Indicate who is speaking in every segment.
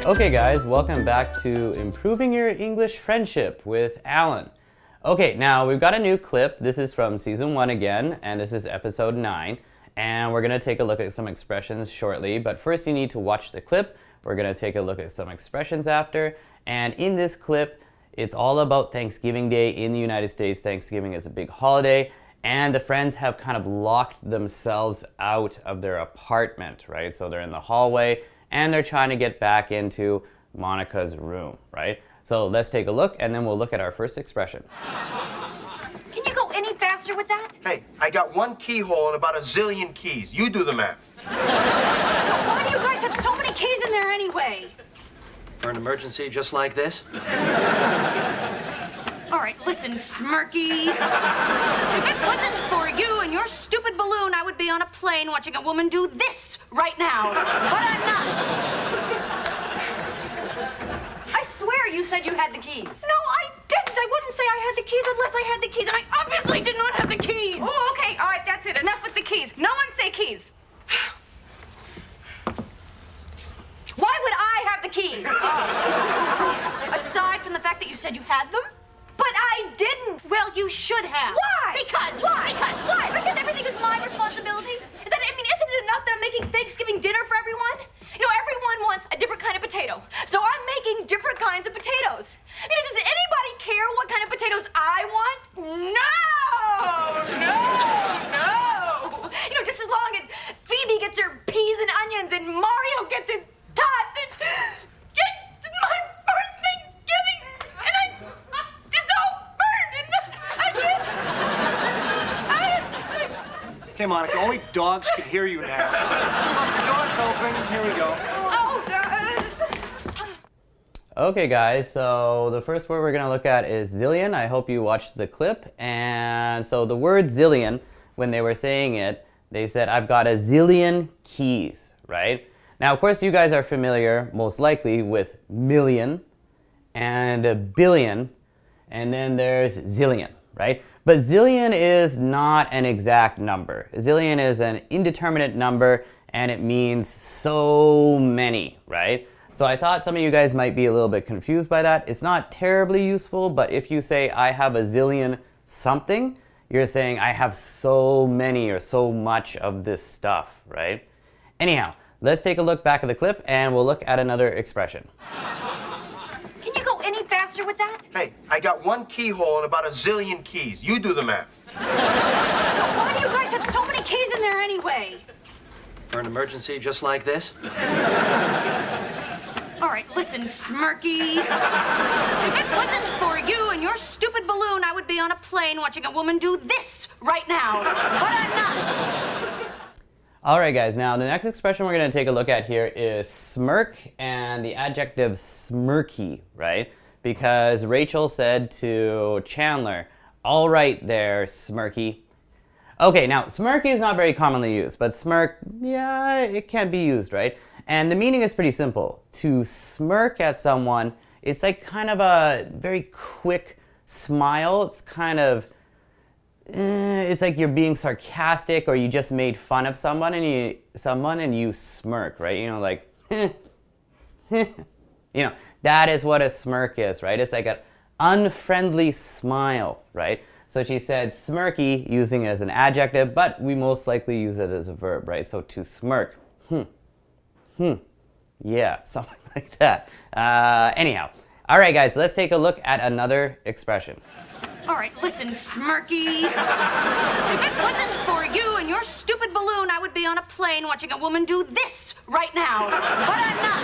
Speaker 1: Okay guys, welcome back to Improving Your English Friendship with Alan. Okay, now we've got a new clip. This is from season 1 again, and this is episode 9. And we're going to take a look at some expressions shortly, but first you need to watch the clip. We're going to take a look at some expressions after. And in this clip, it's all about Thanksgiving Day in the United States. Thanksgiving is a big holiday, and the friends have kind of locked themselves out of their apartment, right? So they're in the hallway, and they're trying to get back into Monica's room, right? So let's take a look, and then we'll look at our first expression.
Speaker 2: Can you go any faster with that?
Speaker 3: Hey, I got one keyhole and about a zillion keys. You do the math.
Speaker 2: Why do you guys have so many keys in there anyway?
Speaker 3: For an emergency just like this?
Speaker 2: All right, listen, Smirky. If it wasn't for you and your stupid balloon, I would be on a plane watching a woman do this right now. But I'm not. I swear you said you had the keys. No, I didn't. I wouldn't say I had the keys unless I had the keys, and I obviously did not have the keys.
Speaker 4: Oh, okay. All right, that's it. Enough with the keys. No one say keys.
Speaker 2: Why would I have the keys? Aside from the fact that you said you had them? But I didn't. Well, you should have.
Speaker 4: Why?
Speaker 2: Because.
Speaker 4: Why? Because everything is my responsibility? Isn't it enough that I'm making Thanksgiving dinner for everyone? You know, everyone wants a different kind of potato. So I'm making different kinds of potatoes. I mean, does anybody care what kind of potatoes I want? No! You know, just as long as Phoebe gets her peas and onions and Mario gets his tots and it's my first Thanksgiving and it's all burned and
Speaker 3: Okay, Monica, only dogs can hear you now. The door's open. Here we go.
Speaker 4: Oh, God.
Speaker 1: Okay guys, so the first word we're going to look at is zillion. I hope you watched the clip. And so the word zillion, when they were saying it, they said, I've got a zillion keys, right? Now, of course, you guys are familiar, most likely, with million and a billion, and then there's zillion, right? But zillion is not an exact number. Zillion is an indeterminate number, and it means so many, right? So I thought some of you guys might be a little bit confused by that. It's not terribly useful, but if you say, I have a zillion something, you're saying, I have so many or so much of this stuff, right? Anyhow, let's take a look back at the clip, and we'll look at another expression.
Speaker 2: Can you go any faster with that?
Speaker 3: Hey, I got one keyhole and about a zillion keys. You do the math.
Speaker 2: Why do you guys have so many keys in there anyway?
Speaker 3: For an emergency just like this?
Speaker 2: All right, listen, Smirky. If it wasn't for you and your stupid balloon, I would be on a plane watching a woman do this right now. But I'm not.
Speaker 1: All right, guys, now the next expression we're going to take a look at here is smirk and the adjective smirky, right? Because Rachel said to Chandler, all right there, smirky. Okay, now smirky is not very commonly used, but smirk, yeah, it can be used, right? And the meaning is pretty simple. To smirk at someone, it's like kind of a very quick smile. It's kind of, it's like you're being sarcastic, or you just made fun of someone and you smirk, right? You know, like, you know, that is what a smirk is, right? It's like an unfriendly smile, right? So she said smirky, using it as an adjective, but we most likely use it as a verb, right? So to smirk, yeah, something like that. Anyhow, all right, guys, let's take a look at another expression.
Speaker 2: All right, listen, Smirky. If it wasn't for you and your stupid balloon, I would be on a plane watching a woman do this right now. But I'm not.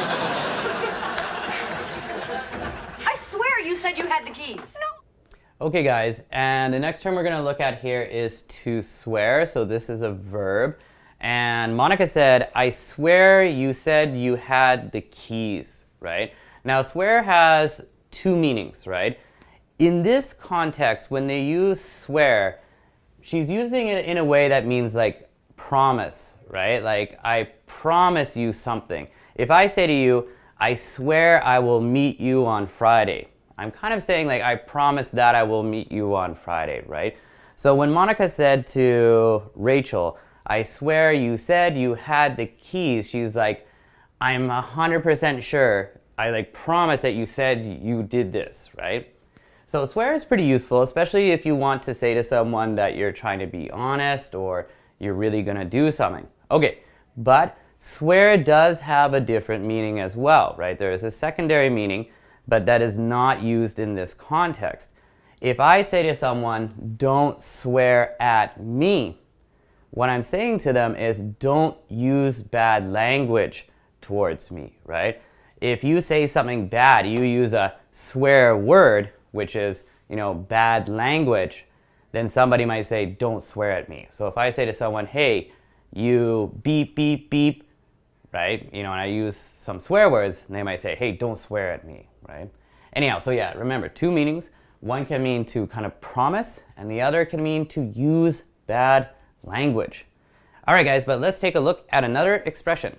Speaker 2: I swear you said you had the keys. No.
Speaker 1: Okay, guys, and the next term we're going to look at here is to swear. So this is a verb. And Monica said, I swear you said you had the keys, right? Now, swear has two meanings, right? In this context, when they use swear, she's using it in a way that means like promise, right? Like, I promise you something. If I say to you, I swear I will meet you on Friday, I'm kind of saying like, I promise that I will meet you on Friday, right? So when Monica said to Rachel, I swear you said you had the keys, she's like, I'm 100% sure I like promise that you said you did this, right? So swear is pretty useful, especially if you want to say to someone that you're trying to be honest or you're really gonna do something. Okay, but swear does have a different meaning as well, right? There is a secondary meaning, but that is not used in this context. If I say to someone, don't swear at me, what I'm saying to them is don't use bad language towards me, right? If you say something bad, you use a swear word, which is, bad language, then somebody might say, don't swear at me. So if I say to someone, hey, you beep, beep, beep, right? And I use some swear words, and they might say, hey, don't swear at me, right? Anyhow, so yeah, remember, two meanings. One can mean to kind of promise, and the other can mean to use bad language. All right, guys, but let's take a look at another expression.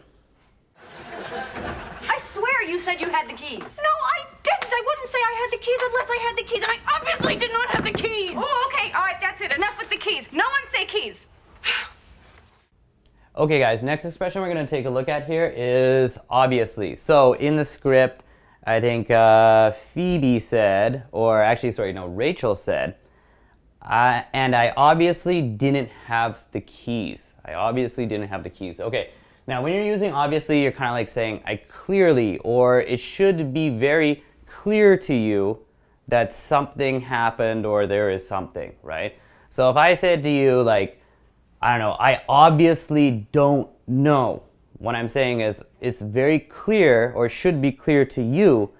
Speaker 2: I swear you said you had the keys. No, I didn't. I wouldn't say I had the keys unless I had the keys, and I obviously did not have the keys.
Speaker 4: Oh, okay, all right, that's it. Enough with the keys. No one say keys.
Speaker 1: Okay, guys, next expression we're going to take a look at here is obviously. So in the script, I think Phoebe said, or actually, sorry, no, Rachel said, and I obviously didn't have the keys. I obviously didn't have the keys. Okay, now when you're using obviously, you're kind of like saying I clearly, or it should be very clear to you that something happened or there is something, right? So if I said to you, like, I don't know, I obviously don't know. What I'm saying is it's very clear or should be clear to you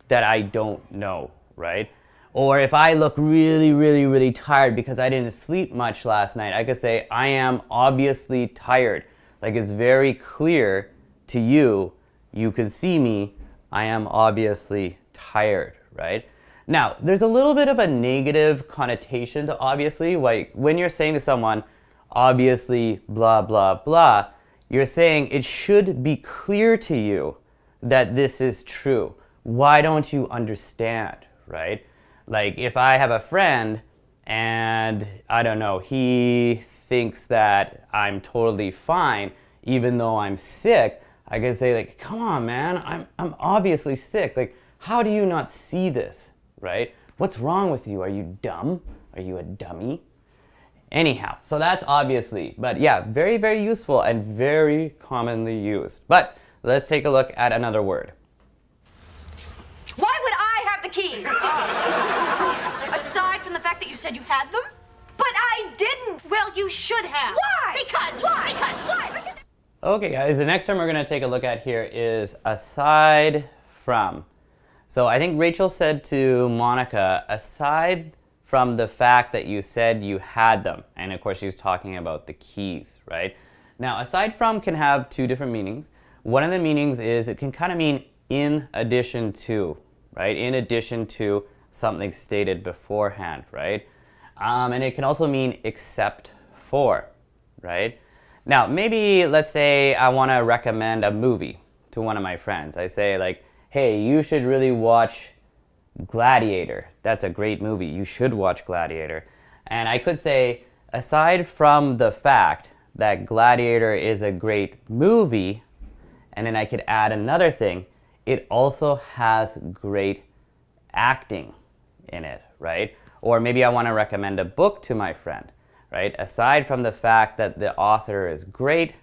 Speaker 1: that I don't know, right? Or if I look really, really, really tired because I didn't sleep much last night, I could say I am obviously tired. Like it's very clear to you, you can see me, I am obviously tired, right? Now, there's a little bit of a negative connotation to obviously, like when you're saying to someone, obviously, blah, blah, blah, you're saying it should be clear to you that this is true. Why don't you understand, right? Like if I have a friend and, I don't know, he thinks that I'm totally fine even though I'm sick, I can say like, come on, man, I'm obviously sick. Like, how do you not see this, right? What's wrong with you? Are you dumb? Are you a dummy? Anyhow, so that's obviously, but yeah, very, very useful and very commonly used. But let's take a look at another word.
Speaker 2: Why would I have the keys? Aside from the fact that you said you had them?
Speaker 4: But I didn't.
Speaker 2: Well, you should have.
Speaker 4: Why?
Speaker 2: Because.
Speaker 4: Why? Because why?
Speaker 1: Okay, guys, the next term we're going to take a look at here is aside from. So I think Rachel said to Monica, aside from the fact that you said you had them. And of course, she's talking about the keys, right? Now, aside from can have two different meanings. One of the meanings is it can kind of mean in addition to, right? In addition to something stated beforehand, right? And it can also mean except for, right? Now, maybe let's say I want to recommend a movie to one of my friends. I say like, hey, you should really watch Gladiator. That's a great movie. You should watch Gladiator. And I could say, aside from the fact that Gladiator is a great movie, and then I could add another thing, it also has great acting in it, right? Or maybe I want to recommend a book to my friend, right? Aside from the fact that the author is great,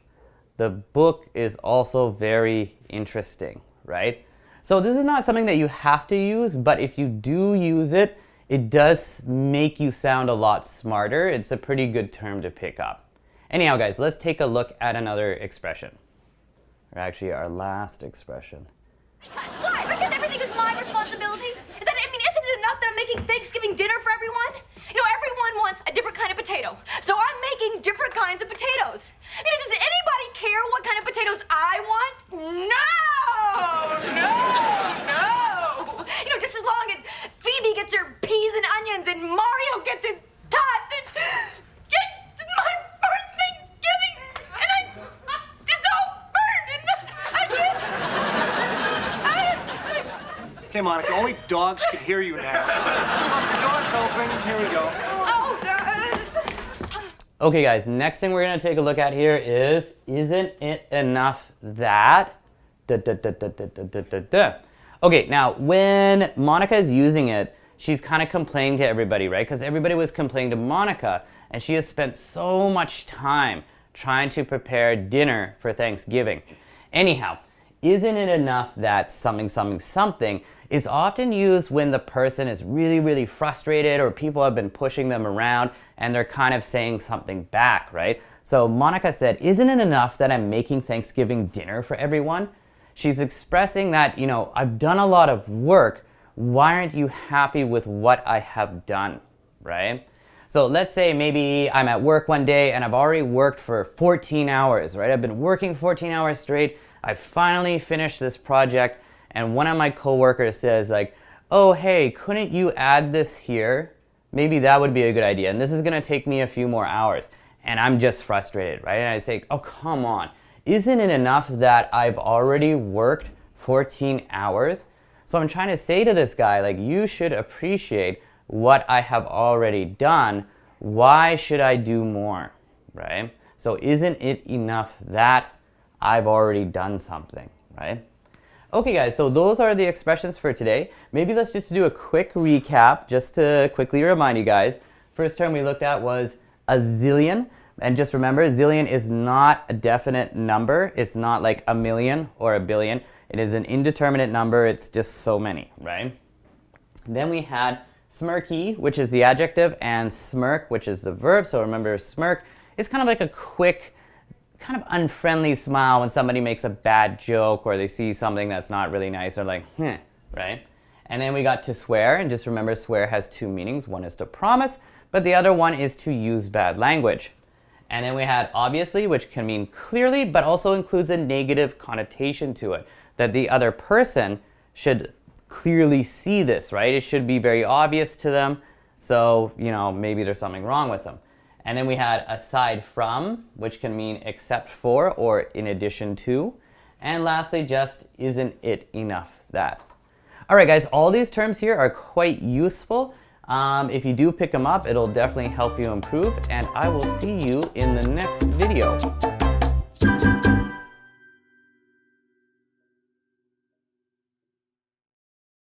Speaker 1: the book is also very interesting, right? So this is not something that you have to use, but if you do use it, it does make you sound a lot smarter. It's a pretty good term to pick up. Anyhow, guys, let's take a look at another expression. Or actually, our last expression.
Speaker 4: Why? Because everything is my responsibility? Isn't it enough that I'm making Thanksgiving dinner for everyone? Everyone wants a different kind of potato. So I'm making different kinds of potatoes. Does anybody care what kind of potatoes I want? No! Just as long as Phoebe gets her peas and onions and Mario gets his tots and it's my first Thanksgiving and it's all burned and
Speaker 3: Okay, Monica, only dogs can hear you now. The door's open. Here we go.
Speaker 4: Oh, God.
Speaker 1: Okay, guys, next thing we're going to take a look at here is, isn't it enough that... Okay, now when Monica is using it, she's kind of complaining to everybody, right? Because everybody was complaining to Monica, and she has spent so much time trying to prepare dinner for Thanksgiving. Anyhow, isn't it enough that something is often used when the person is really frustrated or people have been pushing them around and they're kind of saying something back, right? So Monica said, isn't it enough that I'm making Thanksgiving dinner for everyone? She's expressing that, I've done a lot of work. Why aren't you happy with what I have done, right? So let's say maybe I'm at work one day and I've already worked for 14 hours, right? I've been working 14 hours straight. I finally finished this project and one of my coworkers says like, oh, hey, couldn't you add this here? Maybe that would be a good idea. And this is gonna take me a few more hours. And I'm just frustrated, right? And I say, oh, come on. Isn't it enough that I've already worked 14 hours? So I'm trying to say to this guy, like, you should appreciate what I have already done. Why should I do more, right? So isn't it enough that I've already done something, right? Okay guys, so those are the expressions for today. Maybe let's just do a quick recap just to quickly remind you guys. First term we looked at was a zillion. And just remember, zillion is not a definite number. It's not like a million or a billion. It is an indeterminate number. It's just so many, right? Then we had smirky, which is the adjective, and smirk, which is the verb. So remember, smirk is kind of like a quick, kind of unfriendly smile when somebody makes a bad joke or they see something that's not really nice. They're like, right? And then we got to swear, and just remember, swear has two meanings. One is to promise, but the other one is to use bad language. And then we had obviously, which can mean clearly, but also includes a negative connotation to it, that the other person should clearly see this, right? It should be very obvious to them. So, maybe there's something wrong with them. And then we had aside from, which can mean except for or in addition to. And lastly, just isn't it enough that. All right, guys, all these terms here are quite useful. If you do pick them up, it'll definitely help you improve, and I will see you in the next video.